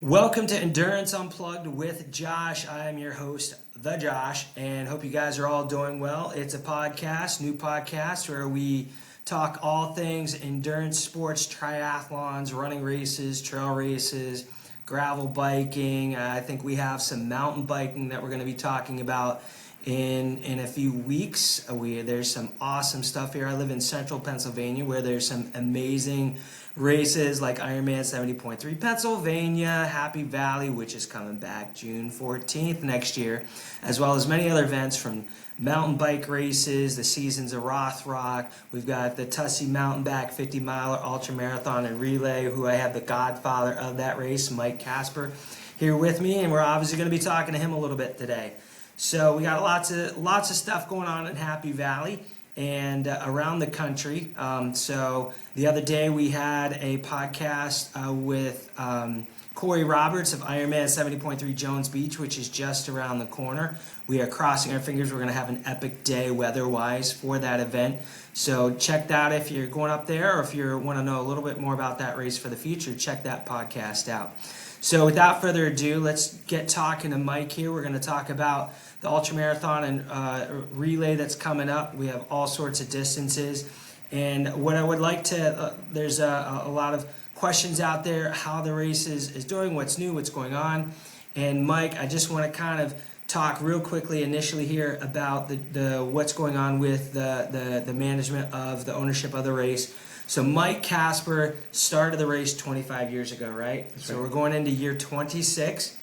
Welcome to Endurance Unplugged with Josh. I am your host, The Josh, and hope you guys are all doing well. It's a podcast, new podcast, where we talk all things endurance sports, triathlons, running races, trail races, gravel biking. I think we have some mountain biking that we're going to be talking about in a few weeks. There's some awesome stuff here. I live in central Pennsylvania, where there's some amazing races like Ironman 70.3 Pennsylvania, Happy Valley, which is coming back June 14th next year, as well as many other events from mountain bike races, the Seasons of Rothrock. We've got the Tussey Mountainback 50-miler ultra marathon and relay, who I have the godfather of that race, Mike Casper, here with me, and we're obviously going to be talking to him a little bit today. So we got lots of stuff going on in Happy Valley and around the country. So the other day we had a podcast with Corey Roberts of Ironman 70.3 Jones Beach, which is just around the corner. We are crossing our fingers. We're going to have an epic day weather-wise for that event. So check that if you're going up there, or if you want to know a little bit more about that race for the future, check that podcast out. So without further ado, let's get talking to Mike here. We're going to talk about the ultramarathon and relay that's coming up. We have all sorts of distances. And what I would like to, there's a lot of questions out there, how the race is doing, what's new, what's going on. And Mike, I just want to kind of talk real quickly initially here about the what's going on with the management of the ownership of the race. So Mike Casper started the race 25 years ago, right? That's so right. We're going into year 26,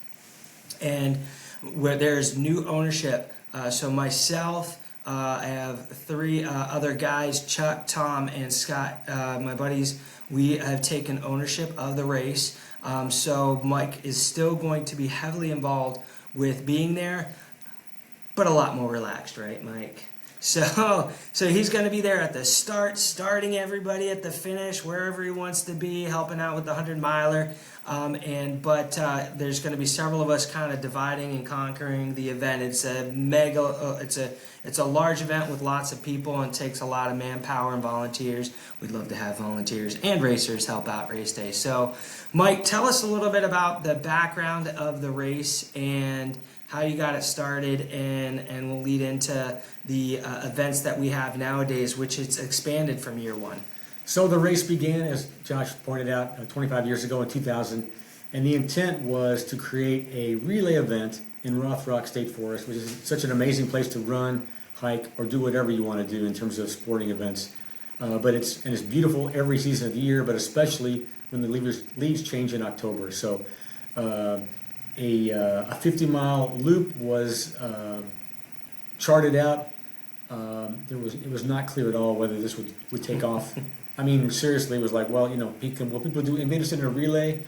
and where there's new ownership. So myself, I have three other guys, Chuck, Tom, and Scott, my buddies. We have taken ownership of the race. So Mike is still going to be heavily involved with being there, but a lot more relaxed, right, Mike? So he's going to be there at the start, starting everybody at the finish, wherever he wants to be, helping out with the 100-miler. But there's going to be several of us kind of dividing and conquering the event. It's a large event with lots of people, and takes a lot of manpower and volunteers. We'd love to have volunteers and racers help out race day. So, Mike, tell us a little bit about the background of the race and how you got it started, and we'll lead into the events that we have nowadays, which it's expanded from year one. So the race began, as Josh pointed out, 25 years ago in 2000, and the intent was to create a relay event in Rothrock State Forest, which is such an amazing place to run, hike, or do whatever you want to do in terms of sporting events. But it's beautiful every season of the year, but especially when the leaves change in October. So a 50-mile loop was charted out. It was not clear at all whether this would take off. I mean, seriously, it was like, well, will people do interested in a relay?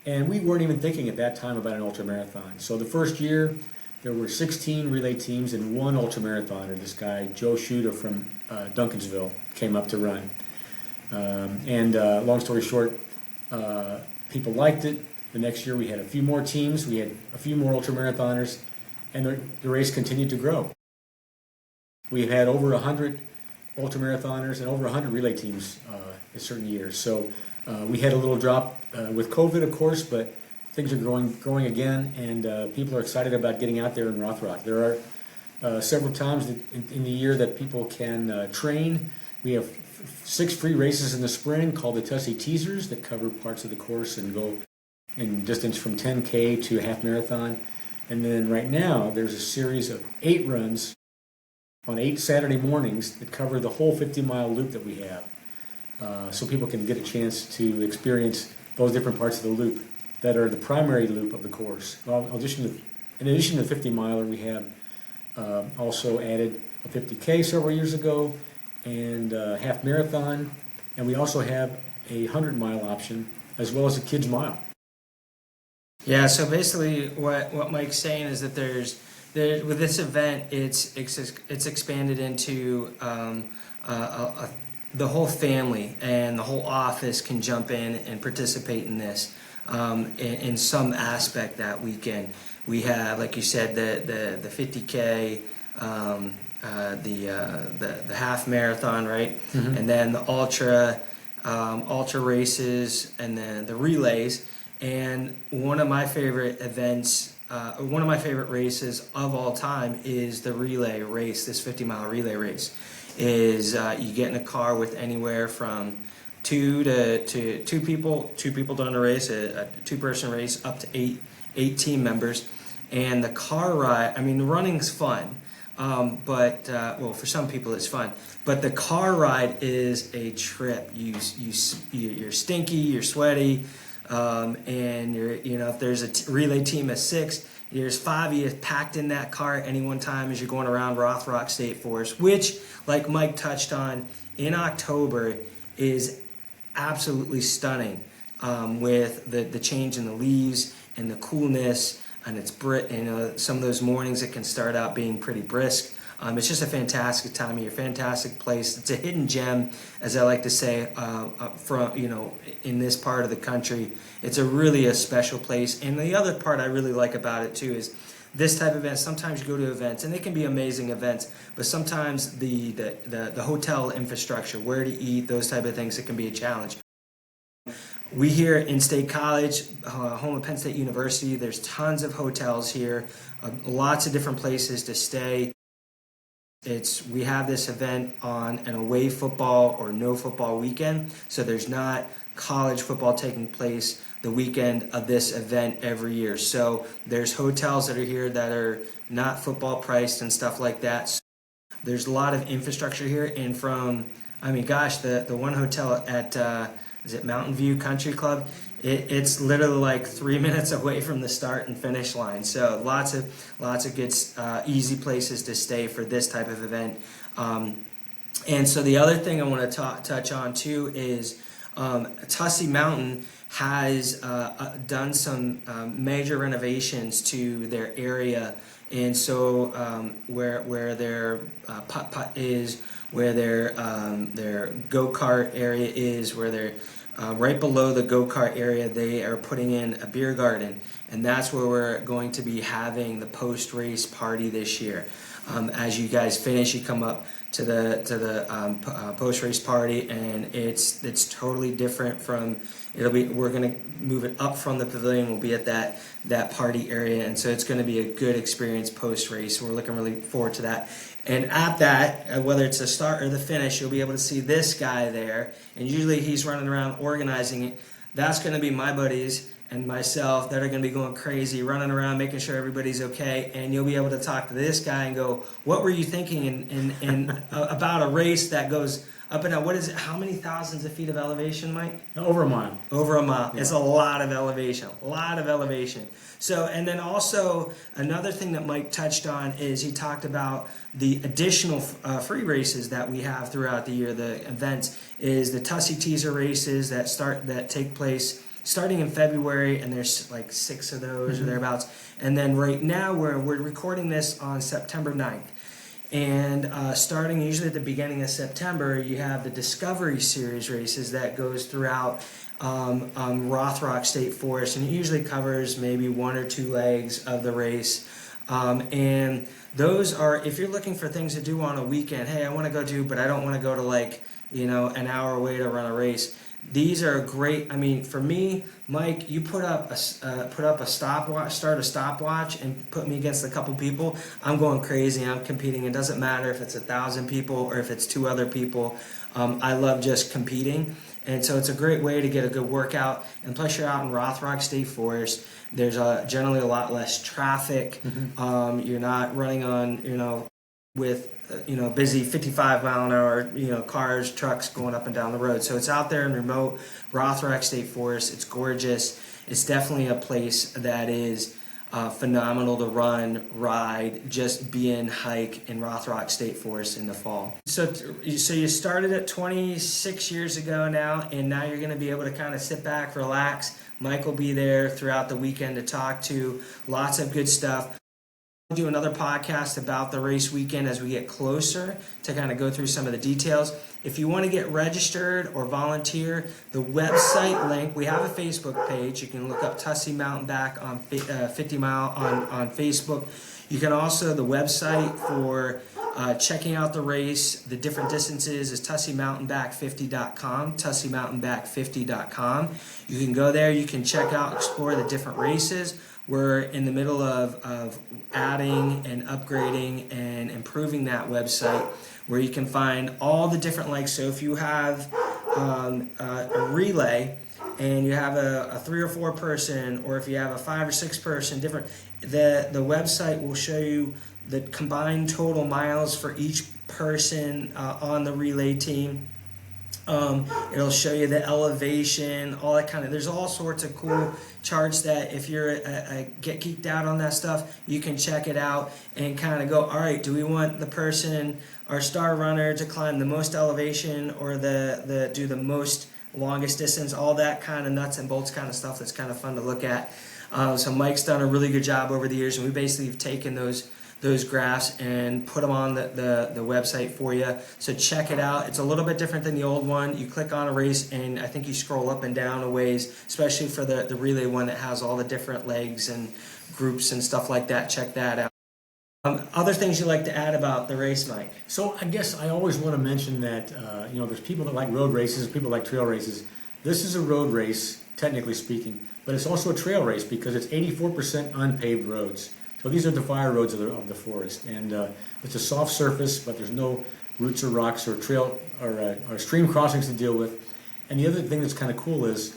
And we weren't even thinking at that time about an ultramarathon. So the first year, there were 16 relay teams and one ultramarathoner. This guy, Joe Schuda from Duncansville, came up to run. Long story short, people liked it. The next year we had a few more teams, we had a few more ultramarathoners, and the race continued to grow. We've had over 100 ultramarathoners and over 100 relay teams in certain years. So we had a little drop with COVID, of course, but things are growing again, and people are excited about getting out there in Rothrock. There are several times in the year that people can train. We have 6 free races in the spring called the Tussey Teasers that cover parts of the course and go in distance from 10K to a half marathon. And then right now, there's a series of 8 runs on 8 Saturday mornings that cover the whole 50-mile loop that we have. So people can get a chance to experience those different parts of the loop that are the primary loop of the course. Well, in addition to the 50-miler, we have also added a 50K several years ago and a half marathon. And we also have a 100-mile option as well as a kids' mile. Yeah, so basically what Mike's saying is that with this event, it's expanded into the whole family, and the whole office can jump in and participate in this in some aspect that weekend. We have, like you said, the 50K, the half marathon, right? Mm-hmm. And then the ultra races, and then the relays. And one of my favorite events, one of my favorite races of all time is the relay race. This 50-mile relay race is you get in a car with anywhere from two people doing a race, a two-person race, up to eight team members. And the car ride, I mean, the running's fun, but well, for some people it's fun. But the car ride is a trip. You're stinky, you're sweaty, and if there's a relay team of 6, there's 5 of you packed in that car at any one time as you're going around Rothrock State Forest, which, like Mike touched on, in October is absolutely stunning, with the change in the leaves and the coolness, and some of those mornings it can start out being pretty brisk. It's just a fantastic time of year, fantastic place. It's a hidden gem, as I like to say, in this part of the country. It's a special place. And the other part I really like about it too is this type of event. Sometimes you go to events, and they can be amazing events, but sometimes the hotel infrastructure, where to eat, those type of things, it can be a challenge. We here in State College, home of Penn State University, there's tons of hotels here, lots of different places to stay. We have this event on an away football or no football weekend, so there's not college football taking place the weekend of this event every year. So there's hotels that are here that are not football priced and stuff like that. So there's a lot of infrastructure here, and the one hotel at is it Mountain View Country Club? It's literally like 3 minutes away from the start and finish line. So lots of good, easy places to stay for this type of event. And so the other thing I want to touch on too is Tussey Mountain has done some major renovations to their area, and so where their putt-putt is, where their go-kart area is, where they're right below the go-kart area, they are putting in a beer garden, and that's where we're going to be having the post-race party this year. As you guys finish, you come up to the post-race party, and it's totally different from. We're going to move it up from the pavilion. We'll be at that party area, and so it's going to be a good experience post-race. We're looking really forward to that. And at that, whether it's the start or the finish, you'll be able to see this guy there, and usually he's running around organizing it. That's going to be my buddies and myself that are going to be going crazy, running around, making sure everybody's okay, and you'll be able to talk to this guy and go, what were you thinking in about a race that goes up and down? What is it? How many thousands of feet of elevation, Mike? Over a mile. Over a mile. Yeah. It's a lot of elevation. So, and then also another thing that Mike touched on is he talked about the additional free races that we have throughout the year. The events is the Tussey Teaser races that take place starting in February, and there's like 6 of those or thereabouts. And then right now we're recording this on September 9th. And starting usually at the beginning of September, you have the Discovery Series races that goes throughout Rothrock State Forest, and it usually covers maybe 1 or 2 legs of the race. And those are, if you're looking for things to do on a weekend, hey, I want to go do, but I don't want to go to an hour away to run a race. These are great. I mean, for me, Mike, you put up a stopwatch, start a stopwatch, and put me against a couple people. I'm going crazy. I'm competing. It doesn't matter if it's 1,000 people or if it's 2 other people. I love just competing, and so it's a great way to get a good workout. And plus, you're out in Rothrock State Forest. There's generally a lot less traffic. You're not running on, with busy 55-mile-an-hour cars, trucks going up and down the road. So it's out there in remote Rothrock State Forest. It's gorgeous. It's definitely a place that is phenomenal to run, ride, just be in, hike in Rothrock State Forest in the fall. So you started it 26 years ago now, and now you're going to be able to kind of sit back, relax. Mike will be there throughout the weekend to talk to. Lots of good stuff. We'll do another podcast about the race weekend as we get closer to kind of go through some of the details. If you want to get registered or volunteer, the website link, we have a Facebook page. You can look up Tussey Mountainback on 50 Mile on Facebook. You can also, the website for checking out the race, the different distances, is TusseyMountainback50.com, TusseyMountainback50.com. You can go there, you can check out, explore the different races. We're in the middle of adding and upgrading and improving that website where you can find all the different legs. So if you have a relay and you have a 3 or 4 person, or if you have a 5 or 6 person, different, the website will show you the combined total miles for each person on the relay team. It'll show you the elevation, all that kind of, there's all sorts of cool charts that if you're get geeked out on that stuff, you can check it out and kind of go, all right, do we want the person, our star runner, to climb the most elevation or do the most longest distance, all that kind of nuts and bolts kind of stuff that's kind of fun to look at. So Mike's done a really good job over the years, and we basically have taken those graphs and put them on the website for you. So check it out. It's a little bit different than the old one. You click on a race and I think you scroll up and down a ways, especially for the relay one that has all the different legs and groups and stuff like that. Check that out. Other things you like to add about the race, Mike? So I guess I always want to mention that there's people that like road races, people like trail races. This is a road race, technically speaking, but it's also a trail race because it's 84% unpaved roads. So these are the fire roads of the forest, and it's a soft surface, but there's no roots or rocks or trail or stream crossings to deal with. And the other thing that's kind of cool is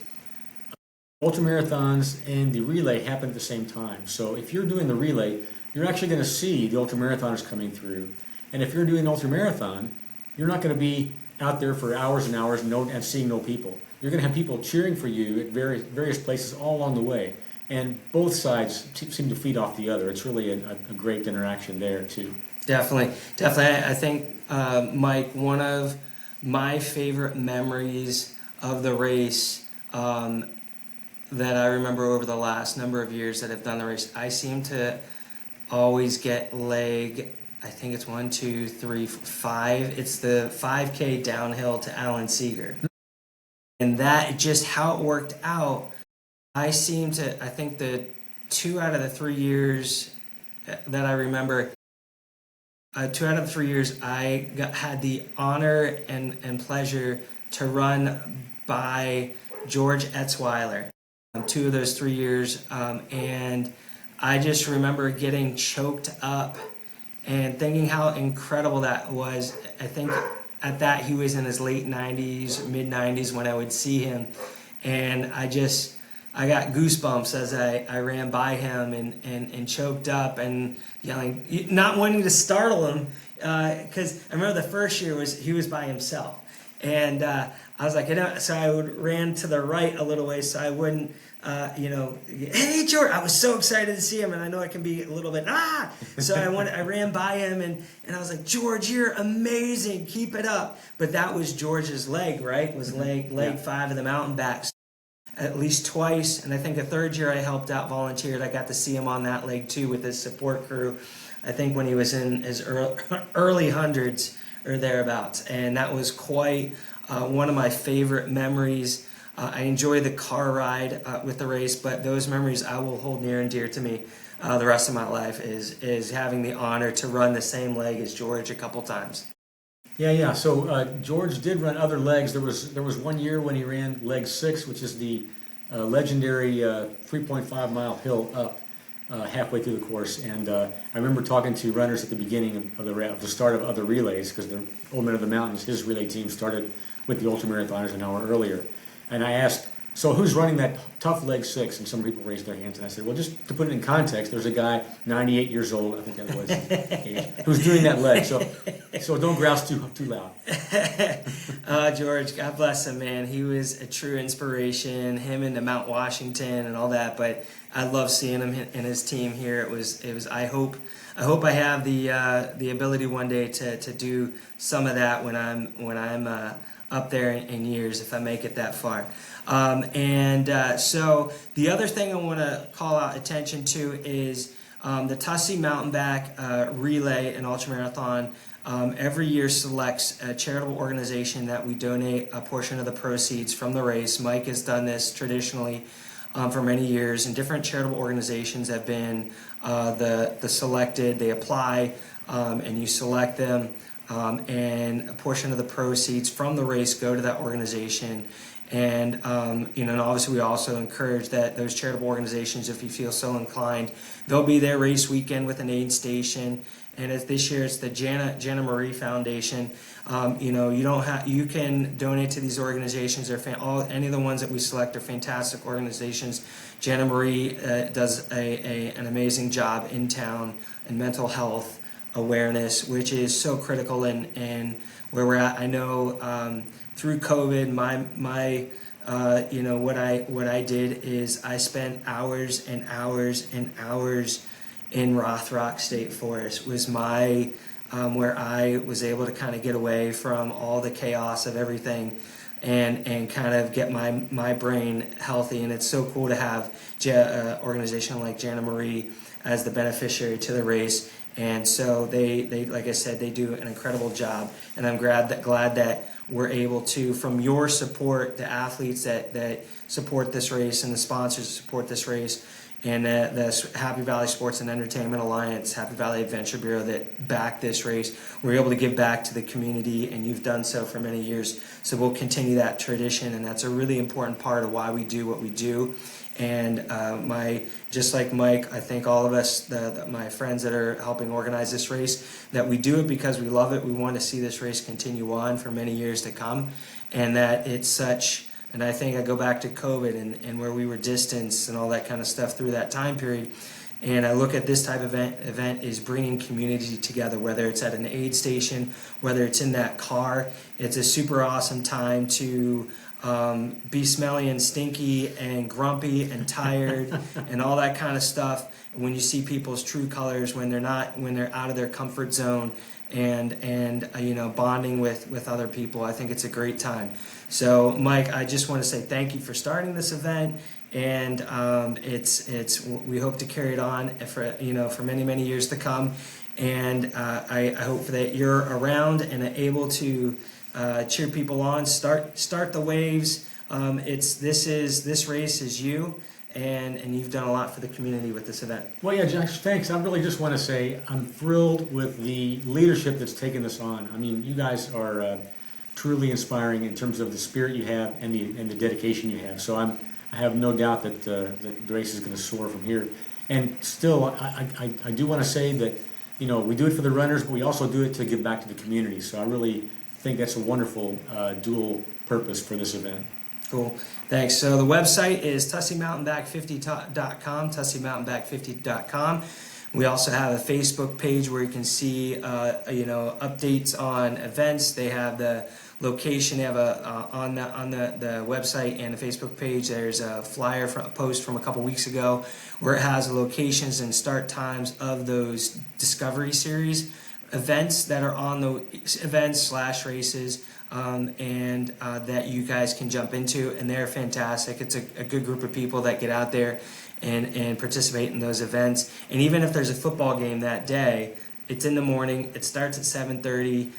ultramarathons and the relay happen at the same time. So if you're doing the relay, you're actually going to see the ultramarathoners coming through. And if you're doing an ultramarathon, you're not going to be out there for hours and hours and seeing no people. You're going to have people cheering for you at various places all along the way. And both sides seem to feed off the other. It's really a great interaction there, too. Definitely. I think, Mike, one of my favorite memories of the race that I remember over the last number of years that I've done the race, I seem to always get leg, I think it's 1, 2, 3, 5. It's the 5K downhill to Alan Seeger. And that, just how it worked out, I think the 2 out of the 3 years that I remember, 2 out of the 3 years, I had the honor and pleasure to run by George Etzweiler 2 of those 3 years. And I just remember getting choked up and thinking how incredible that was. I think at that he was in his late 90s, mid 90s when I would see him. And I got goosebumps as I ran by him and choked up and yelling, not wanting to startle him, because I remember the first year he was by himself. And I was like, so I ran to the right a little way so I wouldn't, hey, George. I was so excited to see him, and I know it can be a little bit, So I ran by him, and I was like, George, you're amazing. Keep it up. But that was George's leg, right? It was leg 5 of the Mountainback. At least twice, and I think a third year I helped out, volunteered. I got to see him on that leg too with his support crew. I think when he was in his early hundreds or thereabouts, and that was quite one of my favorite memories. I enjoy the car ride with the race, but those memories I will hold near and dear to me the rest of my life. Is having the honor to run the same leg as George a couple times. Yeah. So George did run other legs. There was one year when he ran leg 6, which is the legendary 3.5 mile hill up halfway through the course. And I remember talking to runners at the beginning of the start of other relays, because the Old Man of the Mountains, his relay team started with the ultramarathoners an hour earlier. And I asked, so who's running that tough leg 6? And some people raised their hands, and I said, well, just to put it in context, there's a guy, 98 years old, I think that was his age, who's doing that leg. So don't grouse too loud. George, God bless him, man. He was a true inspiration. Him into Mount Washington and all that. But I love seeing him and his team here. It was. I hope I have the ability one day to do some of that when I'm up there in years, if I make it that far. So the other thing I want to call out attention to is the Tussey Mountainback Relay and Ultramarathon every year selects a charitable organization that we donate a portion of the proceeds from the race. Mike has done this traditionally for many years, and different charitable organizations have been the selected. They apply and you select them, and a portion of the proceeds from the race go to that organization. And and obviously we also encourage that those charitable organizations, if you feel so inclined, they'll be there race weekend with an aid station. And this year it's the Jana Marie Foundation. You can donate to these organizations. Any of the ones that we select are fantastic organizations. Jana Marie does an amazing job in town in mental health awareness, which is so critical in where we're at. I know through COVID, what I did is I spent hours and hours and hours in Rothrock State Forest. Was my where I was able to kind of get away from all the chaos of everything and kind of get my brain healthy. And it's so cool to have an organization like Jana Marie as the beneficiary to the race. And so they like I said, they do an incredible job. And I'm glad that we're able to, from your support, the athletes that support this race and the sponsors that support this race, and the Happy Valley Sports and Entertainment Alliance, Happy Valley Adventure Bureau that back this race, we're able to give back to the community, and you've done so for many years. So we'll continue that tradition, and that's a really important part of why we do what we do. And just like Mike, I think all of us, my friends that are helping organize this race, that we do it because we love it. We want to see this race continue on for many years to come, and that it's such. And I think I go back to COVID and where we were distanced and all that kind of stuff through that time period. And I look at this type of event is bringing community together, whether it's at an aid station, whether it's in that car. It's a super awesome time to be smelly and stinky and grumpy and tired and all that kind of stuff. When you see people's true colors, when they're out of their comfort zone and bonding with other people, I think it's a great time. So Mike, I just want to say thank you for starting this event, and we hope to carry it on for many years to come. And I hope that you're around and able to cheer people on, start the waves. This race is you, and you've done a lot for the community with this event. Well, yeah, Josh, thanks. I really just want to say I'm thrilled with the leadership that's taken this on. I mean, you guys are truly inspiring in terms of the spirit you have and the dedication you have. So I have no doubt that the race is going to soar from here. And still, I do want to say that we do it for the runners, but we also do it to give back to the community. So I really think that's a wonderful dual purpose for this event. Cool. Thanks. So the website is TusseyMountainback50.com, TusseyMountainback50.com. We also have a Facebook page where you can see updates on events. They have the location. They have on the website and the Facebook page. There's a flyer a post from a couple weeks ago where it has the locations and start times of those Discovery Series events that are on the events/races. And that you guys can jump into, and they're fantastic. It's a good group of people that get out there and participate in those events. And even if there's a football game that day, it's in the morning. It starts at 7:30.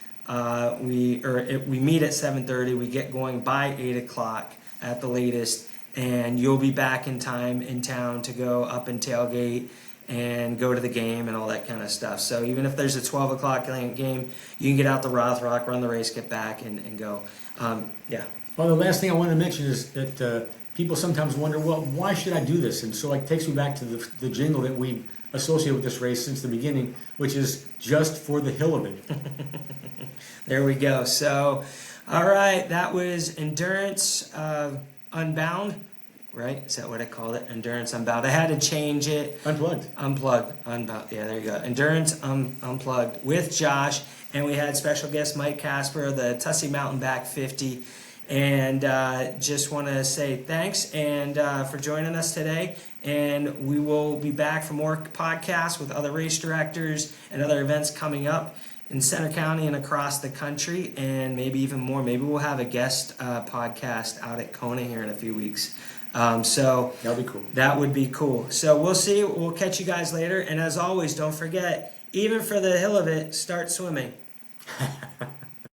We meet at 7:30. We get going by 8 o'clock at the latest, and you'll be back in time in town to go up and tailgate and go to the game and all that kind of stuff. So even if there's a 12 o'clock game, you can get out to Rothrock, run the race, get back, and go. Yeah. Well, the last thing I want to mention is that people sometimes wonder, well, why should I do this? And so it takes me back to the jingle that we associate with this race since the beginning, which is just for the hill of it. There we go. So, all right, that was Endurance Unbound. Right? Is that what I called it? Endurance Unbound. I had to change it. Unbound. Yeah, there you go. Endurance Unplugged with Josh. And we had special guest Mike Casper, the Tussey Mountainback 50. And just want to say thanks and for joining us today. And we will be back for more podcasts with other race directors and other events coming up in Center County and across the country, and maybe even more. Maybe we'll have a guest podcast out at Kona here in a few weeks. So that'll be cool. That would be cool. So we'll see. We'll catch you guys later. And as always, don't forget, even for the hill of it, start swimming.